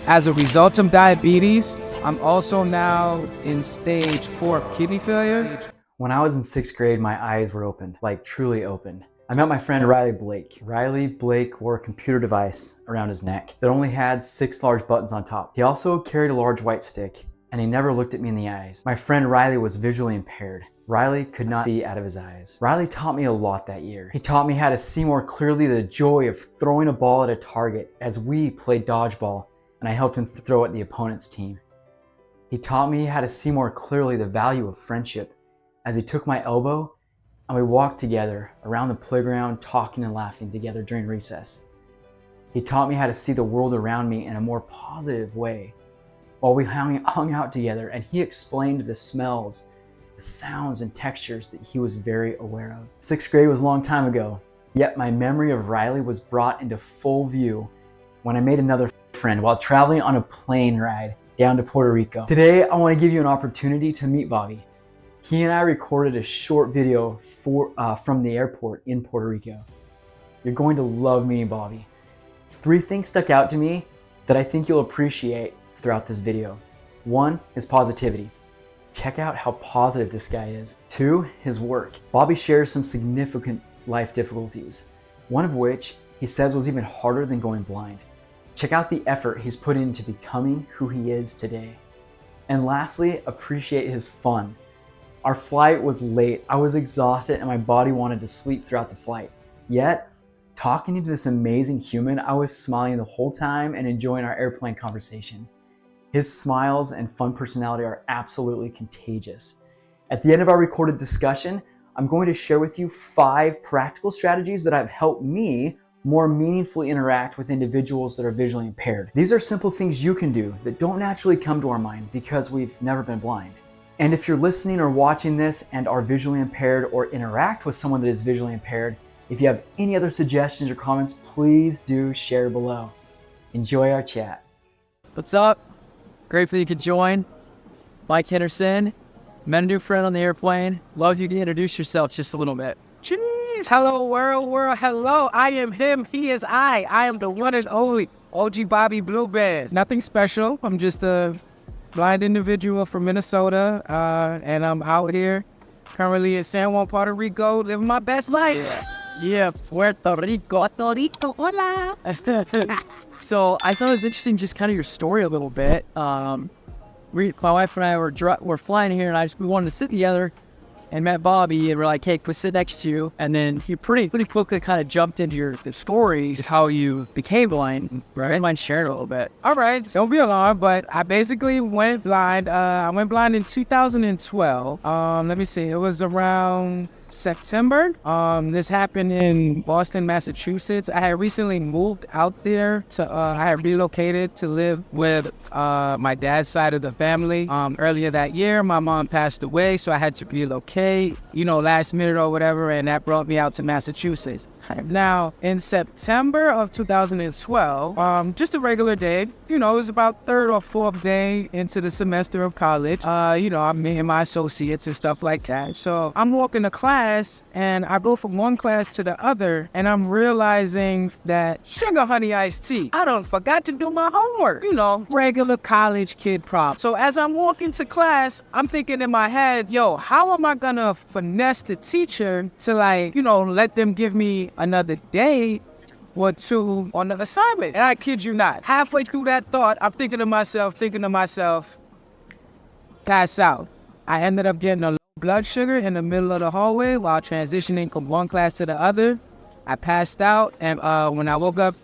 As a result of diabetes, I'm also now in stage 4 of kidney failure. When I was in 6th grade, my eyes were opened, like truly opened. I met my friend Riley Blake. Riley Blake wore a computer device around his neck that only had 6 large buttons on top. He also carried a large white stick, and he never looked at me in the eyes. My friend Riley was visually impaired. Riley could not see out of his eyes. Riley taught me a lot that year. He taught me how to see more clearly the joy of throwing a ball at a target as we played dodgeball and I helped him throw at the opponent's team. He taught me how to see more clearly the value of friendship as he took my elbow and we walked together around the playground talking and laughing together during recess. He taught me how to see the world around me in a more positive way while we hung out together, and he explained the smells, the sounds and textures that he was very aware of. 6th grade was a long time ago, yet my memory of Riley was brought into full view when I made another friend while traveling on a plane ride down to Puerto Rico. Today, I want to give you an opportunity to meet Bobby. He and I recorded a short video from the airport in Puerto Rico. You're going to love meeting Bobby. 3 things stuck out to me that I think you'll appreciate throughout this video. 1, his positivity. Check out how positive this guy is. 2, his work. Bobby shares some significant life difficulties, one of which he says was even harder than going blind. Check out the effort he's put into becoming who he is today. And lastly, appreciate his fun. Our flight was late, I was exhausted, and my body wanted to sleep throughout the flight. Yet, talking to this amazing human, I was smiling the whole time and enjoying our airplane conversation. His smiles and fun personality are absolutely contagious. At the end of our recorded discussion, I'm going to share with you 5 practical strategies that have helped me more meaningfully interact with individuals that are visually impaired. These are simple things you can do that don't naturally come to our mind because we've never been blind. And if you're listening or watching this and are visually impaired or interact with someone that is visually impaired, if you have any other suggestions or comments, please do share below. Enjoy our chat. What's up? Grateful you could join. Mike Henderson. Met a new friend on the airplane. Love you can introduce yourself just a little bit. Jeez, hello world, hello. I am him, he is I. I am the one and only OG Bobby Bluebears. Nothing special. I'm just a blind individual from Minnesota, and I'm out here currently in San Juan, Puerto Rico, living my best life. Yeah, Puerto Rico, hola. So I thought it was interesting, just kind of your story a little bit. My wife and I were flying here, and we wanted to sit together, and met Bobby, and we're like, hey, can we sit next to you? And then he pretty quickly kind of jumped into the story, how you became blind, right? Do you mind sharing a little bit? All right, don't be alarmed, but I basically went blind. I went blind in 2012. Let me see, it was around September. This happened in Boston, Massachusetts. I had recently moved out there I had relocated to live with my dad's side of the family. Earlier that year, my mom passed away, so I had to relocate, last minute or whatever, and that brought me out to Massachusetts. Now, in September of 2012, just a regular day, it was about 3rd or 4th day into the semester of college. I'm meeting my associates and stuff like that. So I'm walking to class, and I go from one class to the other, and I'm realizing that sugar honey iced tea, I done forgot to do my homework. Regular college kid problem. So as I'm walking to class, I'm thinking in my head, how am I gonna finesse the teacher to let them give me another day or 2 on the assignment? And I kid you not, halfway through that thought, I'm thinking to myself, pass out. I ended up getting a blood sugar in the middle of the hallway while transitioning from one class to the other. I passed out, and when I woke up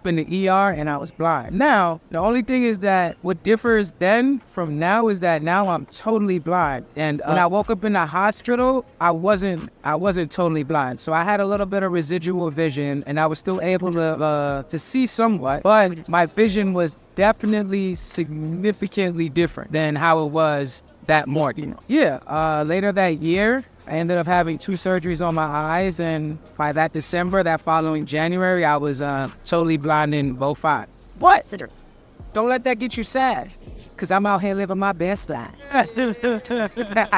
in the ER, and I was blind. Now, the only thing is that what differs then from now is that now I'm totally blind. And when I woke up in the hospital, I wasn't totally blind. So I had a little bit of residual vision, and I was still able to see somewhat, but my vision was definitely significantly different than how it was that morning. Later that year, I ended up having 2 surgeries on my eyes, and by that December, that following January, I was totally blind in both eyes. What? don't let that get you sad. Cause I'm out here living my best life. I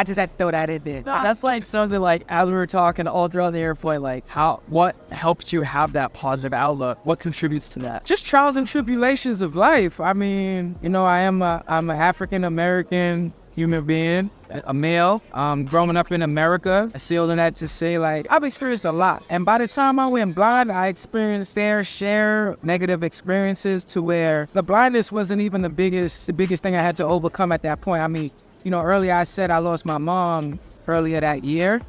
just had to throw that in there. That's like something like, as we were talking all throughout the airplane, like what helps you have that positive outlook? What contributes to that? Just trials and tribulations of life. I mean, you know, I'm an African American human being, a male, growing up in America. I seal that to say, like, I've experienced a lot. And by the time I went blind, I experienced their share negative experiences to where the blindness wasn't even the biggest thing I had to overcome at that point. I mean, you know, earlier I said I lost my mom earlier that year.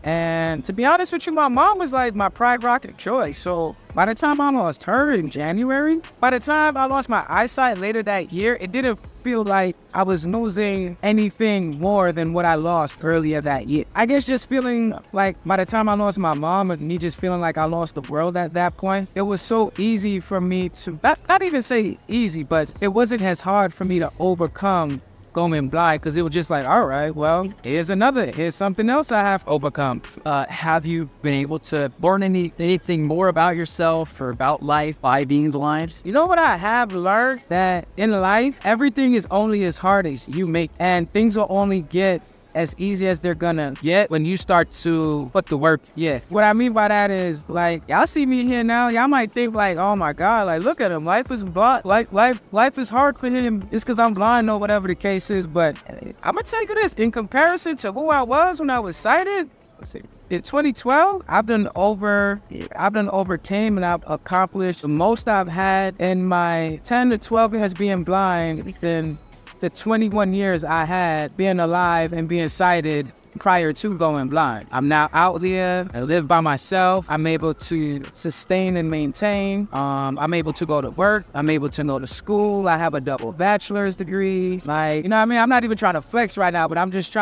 And to be honest with you, my mom was like my pride, rock, and joy. So by the time I lost her in January, by the time I lost my eyesight later that year, it didn't feel like I was losing anything more than what I lost earlier that year. I guess just feeling like by the time I lost my mom and me just feeling like I lost the world at that point, it was so easy for me to, not even say easy, but it wasn't as hard for me to overcome going blind, because it was just like, all right, well, here's something else I have to overcome. Have you been able to learn anything more about yourself or about life by being blind? You know what I have learned? That in life, everything is only as hard as you make, and things will only get as easy as they're gonna get when you start to put the work. Yes. What I mean by that is, like, y'all see me here now, y'all might think like, oh my God, like, look at him. Life is blind. Like, life is hard for him. It's because I'm blind or whatever the case is. But I'm gonna tell you this, in comparison to who I was when I was sighted, let's see. In 2012, I've overcame and I've accomplished the most I've had in my 10 to 12 years being blind. It's been the 21 years I had being alive and being sighted prior to going blind. I'm now out there. I live by myself. I'm able to sustain and maintain. I'm able to go to work. I'm able to go to school. I have a double bachelor's degree. Like, you know what I mean? I'm not even trying to flex right now, but it's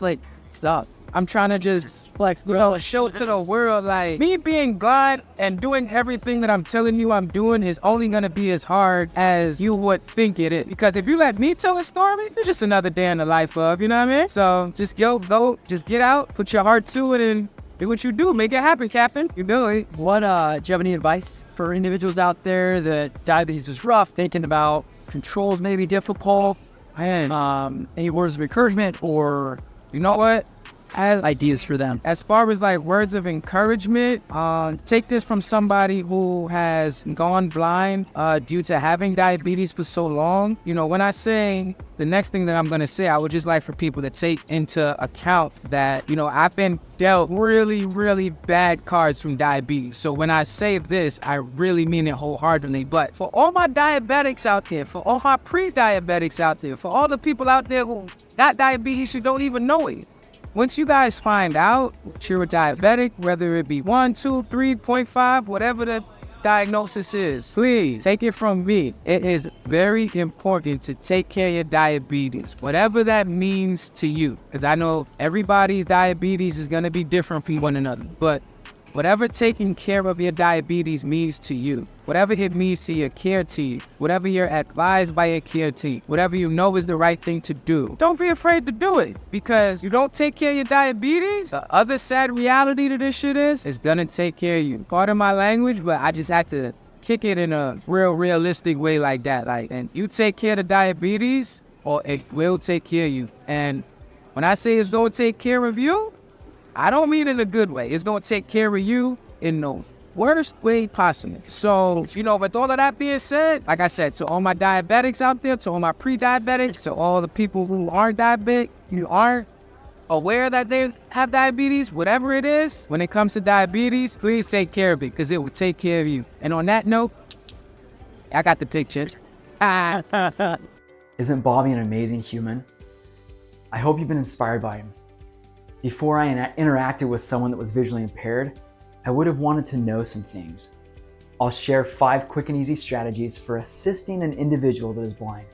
like, stop. I'm trying to just flex, show to the world, like, me being blind and doing everything that I'm telling you I'm doing is only gonna be as hard as you would think it is. Because if you let me tell a story, it's just another day in the life of, you know what I mean? So just go, just get out, put your heart to it, and do what you do. Make it happen, Captain. You do it. Do you have any advice for individuals out there that diabetes is rough, thinking about controls may be difficult, and any words of encouragement, or, you know what? Ideas for them? As far as like words of encouragement, take this from somebody who has gone blind due to having diabetes for so long. You know, when I say the next thing that I'm going to say, I would just like for people to take into account that, you know, I've been dealt really, really bad cards from diabetes. So when I say this, I really mean it wholeheartedly. But for all my diabetics out there, for all my pre-diabetics out there, for all the people out there who got diabetes who don't even know it, once you guys find out that you're a diabetic, whether it be 1, 2, 3.5, whatever the diagnosis is, please take it from me. It is very important to take care of your diabetes, whatever that means to you. Because I know everybody's diabetes is going to be different from one another. But whatever taking care of your diabetes means to you, whatever it means to your care team, whatever you're advised by your care team, whatever you know is the right thing to do, don't be afraid to do it. Because you don't take care of your diabetes, the other sad reality to this shit is, it's gonna take care of you. Pardon my language, but I just had to kick it in a realistic way like that. Like, and you take care of the diabetes, or it will take care of you. And when I say it's gonna take care of you, I don't mean in a good way. It's going to take care of you in the worst way possible. So, you know, with all of that being said, like I said, to all my diabetics out there, to all my pre-diabetics, to all the people who aren't diabetic, you aren't aware that they have diabetes, whatever it is, when it comes to diabetes, please take care of it, because it will take care of you. And on that note, I got the picture. Isn't Bobby an amazing human? I hope you've been inspired by him. Before I interacted with someone that was visually impaired, I would have wanted to know some things. I'll share 5 quick and easy strategies for assisting an individual that is blind.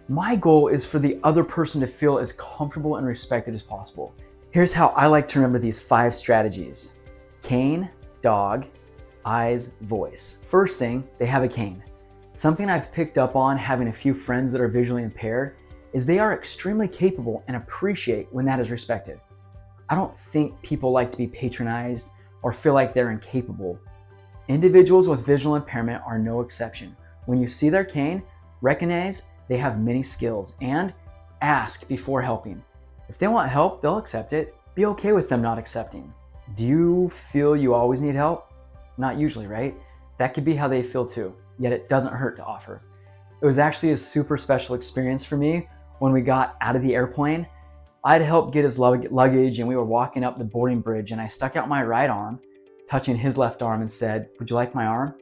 My goal is for the other person to feel as comfortable and respected as possible. Here's how I like to remember these 5 strategies. Cane, dog, eyes, voice. First thing, they have a cane. Something I've picked up on having a few friends that are visually impaired is they are extremely capable and appreciate when that is respected. I don't think people like to be patronized or feel like they're incapable. Individuals with visual impairment are no exception. When you see their cane, recognize they have many skills and ask before helping. If they want help, they'll accept it. Be okay with them not accepting. Do you feel you always need help? Not usually, right? That could be how they feel too, yet it doesn't hurt to offer. It was actually a super special experience for me when we got out of the airplane. I'd helped get his luggage and we were walking up the boarding bridge, and I stuck out my right arm, touching his left arm, and said, "Would you like my arm?"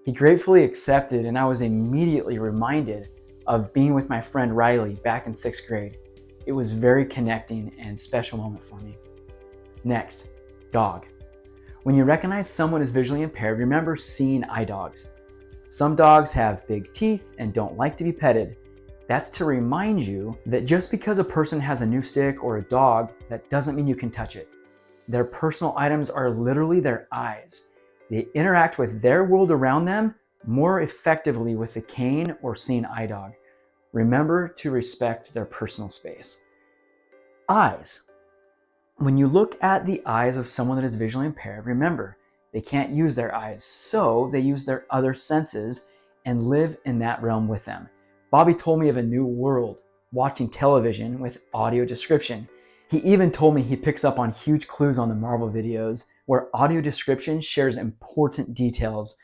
He gratefully accepted, and I was immediately reminded of being with my friend Riley back in 6th grade. It was very connecting and special moment for me. Next, dog. When you recognize someone is visually impaired, remember seeing eye dogs. Some dogs have big teeth and don't like to be petted. That's to remind you that just because a person has a new stick or a dog, that doesn't mean you can touch it. Their personal items are literally their eyes. They interact with their world around them more effectively with the cane or seeing eye dog. Remember to respect their personal space. Eyes. When you look at the eyes of someone that is visually impaired, remember, they can't use their eyes, so they use their other senses and live in that realm with them. Bobby told me of a new world, watching television with audio description. He even told me he picks up on huge clues on the Marvel videos where audio description shares important details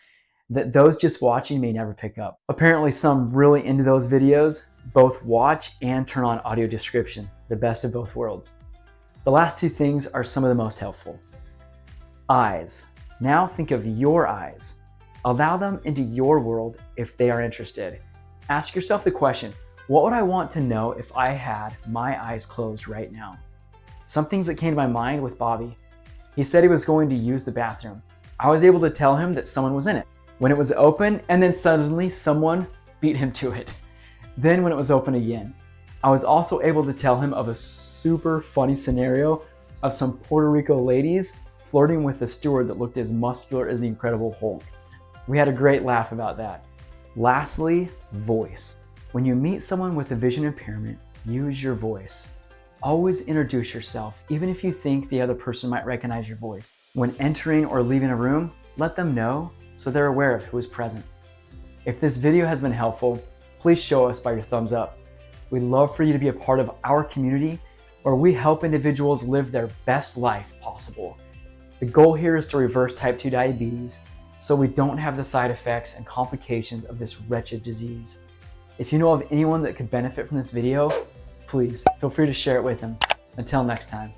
that those just watching may never pick up. Apparently some really into those videos both watch and turn on audio description, the best of both worlds. The last two things are some of the most helpful. Eyes. Now think of your eyes. Allow them into your world if they are interested. Ask yourself the question, what would I want to know if I had my eyes closed right now? Some things that came to my mind with Bobby. He said he was going to use the bathroom. I was able to tell him that someone was in it when it was open, and then suddenly someone beat him to it. Then when it was open again. I was also able to tell him of a super funny scenario of some Puerto Rico ladies flirting with a steward that looked as muscular as the Incredible Hulk. We had a great laugh about that. Lastly, voice. When you meet someone with a vision impairment, use your voice. Always introduce yourself, even if you think the other person might recognize your voice. When entering or leaving a room, let them know so they're aware of who is present. If this video has been helpful, please show us by your thumbs up. We'd love for you to be a part of our community where we help individuals live their best life possible. The goal here is to reverse type 2 diabetes so we don't have the side effects and complications of this wretched disease. If you know of anyone that could benefit from this video, please feel free to share it with them. Until next time.